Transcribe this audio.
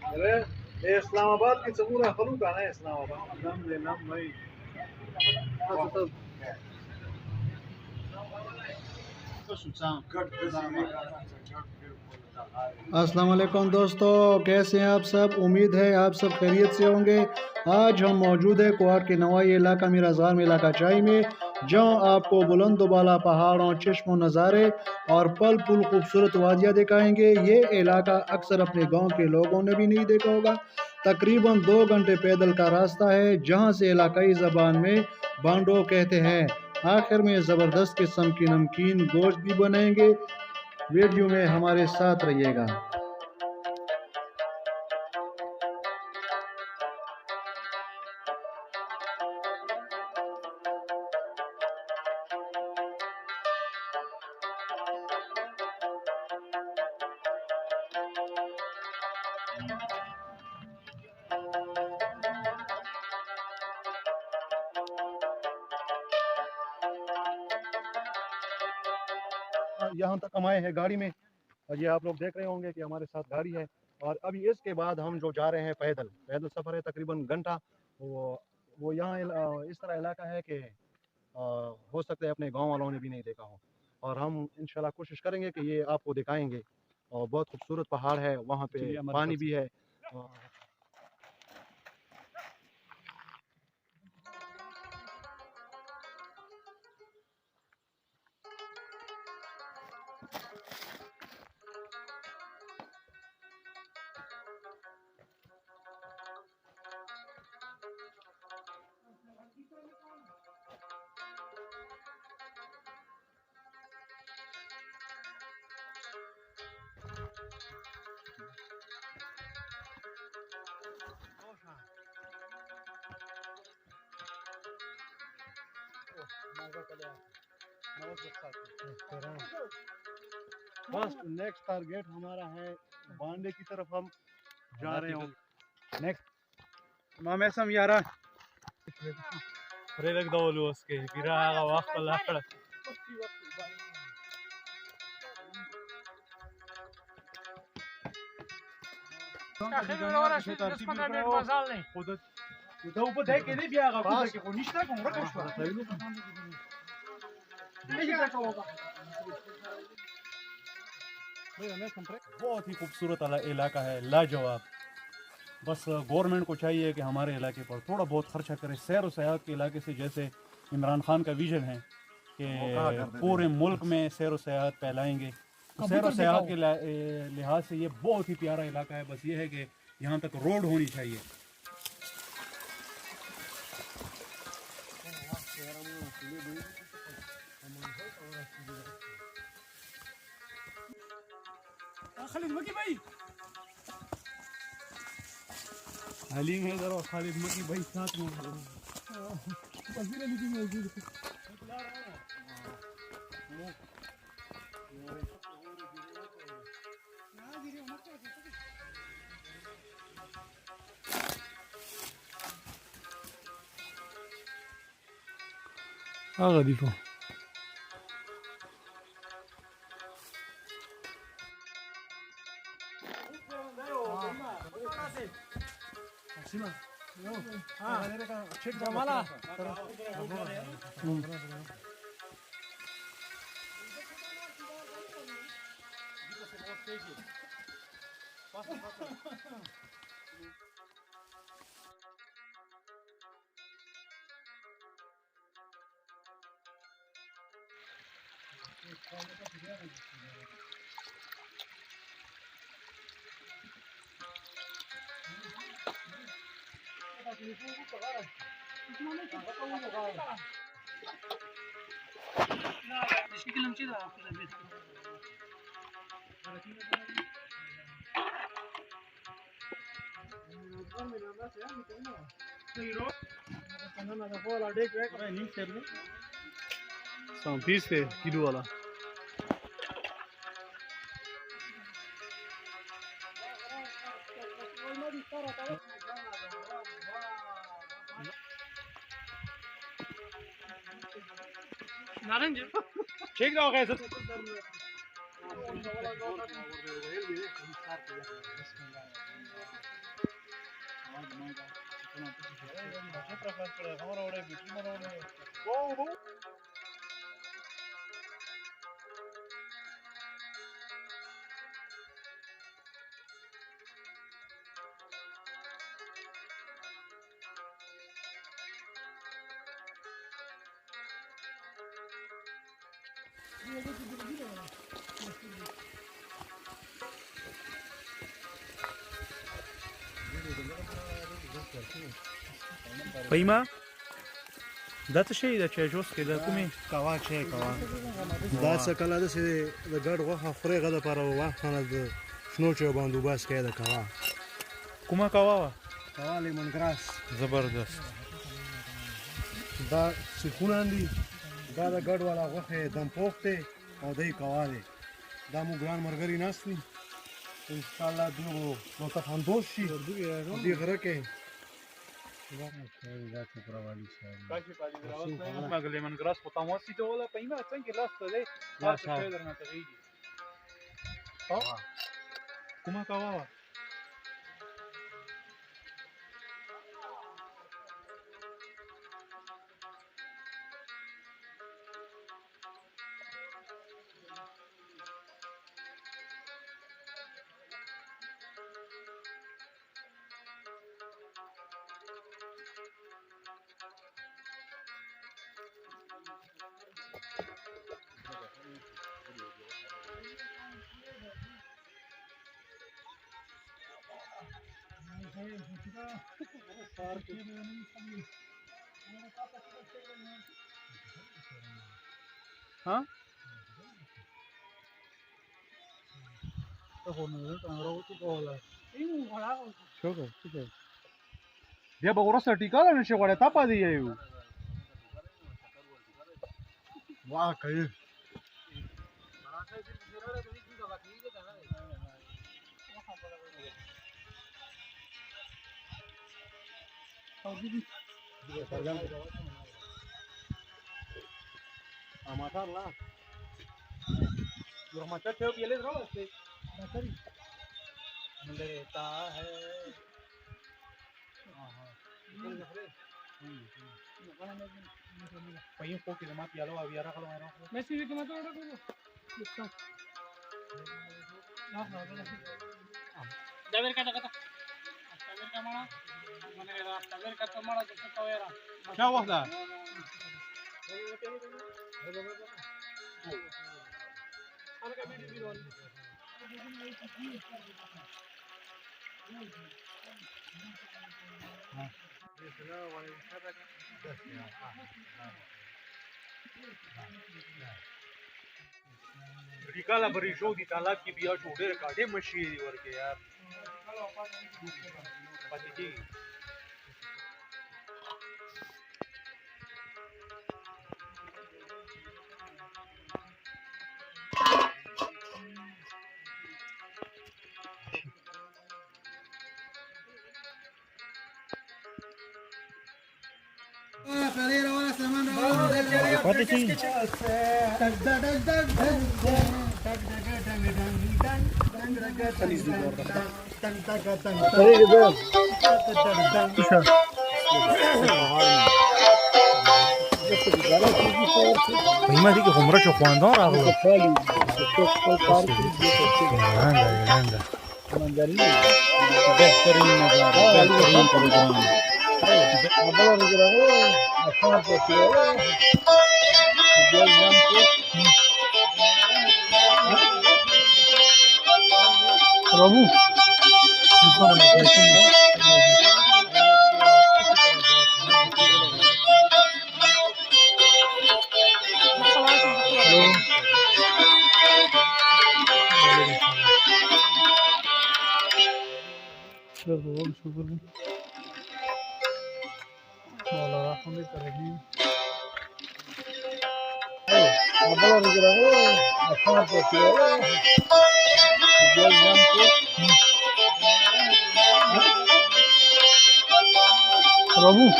अरे ये इस्लामाबाद की चबूरा खलूका है इस्लामाबाद नाम ले नाम भाई अस्सलाम वालेकुम दोस्तों, कैसे हैं आप सब। उम्मीद है आप सब खैरियत से होंगे। आज हम मौजूद है क्वाड के नवाई इलाका मीराज़ार में इलाका चाई में, जहाँ आपको बुलंद बाला पहाड़ों, चश्मों, नज़ारे और पल पुल खूबसूरत वादियाँ दिखाएंगे। ये इलाका अक्सर अपने गांव के लोगों ने भी नहीं देखा होगा। तकरीबन 2 घंटे पैदल का रास्ता है, जहाँ से इलाकाई ज़बान में बांडो कहते हैं। आखिर में ज़बरदस्त किस्म की नमकीन गोश्त भी बनाएंगे। वीडियो में हमारे साथ रहिएगा। यहाँ तक हम आए हैं गाड़ी में, और ये आप लोग देख रहे होंगे कि हमारे साथ गाड़ी है। और अभी इसके बाद हम जो जा रहे हैं पैदल सफ़र है तकरीबन घंटा। वो यहाँ इस तरह इलाका है कि हो सकता है अपने गांव वालों ने भी नहीं देखा हो, और हम इंशाल्लाह कोशिश करेंगे कि ये आपको दिखाएंगे। और बहुत खूबसूरत पहाड़ है, वहाँ पे पानी भी है। बस नेक्स्ट टारगेट हमारा है बांडे की तरफ हम जा रहे होंगे। नेक्स्ट मामे सम यारा ريلك دولو اسكي بيراغا وقت الاخر اخیر ورا شو 10-15 منट مزال نه خودت تو په دای کې دی بیا هغه کوڅه کې خو نشته کوم ورکه شو बहुत ही खूबसूरत इलाका है, लाजवाब। बस गवर्नमेंट को चाहिए कि हमारे इलाके पर थोड़ा बहुत खर्चा करे। सैर व सयाहत के इलाके से, जैसे इमरान खान का विजन है कि पूरे मुल्क में सैर व सयाहत फैलाएंगे, तो सैर व सयाहत के लिहाज से ये बहुत ही प्यारा इलाका है। बस ये है कि यहाँ तक रोड होनी चाहिए। खालिद मकी भाई हलीम हैदर और खालिद मकी भाई साथ में वजीर अली भी मौजूद है। غريبة São piste kilo वाला नारंज ठीक रहो कैसे Păima? دا څه شي د چای جوس کې د کومې کوا چای کوا دا څه کله د سې د ګډ غوښه خوري غده پر وخت نه د شنو چای بندوبست کې د کوا کومه کوا وه کوا لیمون ګراس زبردست دا سیخونه دي دا د ګډ والا غوښه دم پوخته او دای کوا دی دا مو ګران مرګري ناستي ان شاء الله دوه نو ته خندوش شي دې غره کې لیمن ګراس خو تاسو ته ولا پېما څنګه لاس ته دی لاس ته درنه تغیږي کومه کوا وه ها بیا به ورسره ټیکاله نشي غواړی تا پاتې یو واه کوي amatar la जो हमारा चेक ये ले रहा है लेता है पही un poco de más ya lo había rajado मैं सीधे के मतलब रखो इसका ना जावेर का मारा मैंने जावेर का तो मारा तो तो यार क्या हुआ था रिकाला बरी शो दी तालाब की बिया छोड़े काटे मशी वर्के यार पति की pati sih Prima di che compra ciò quando ora Babu,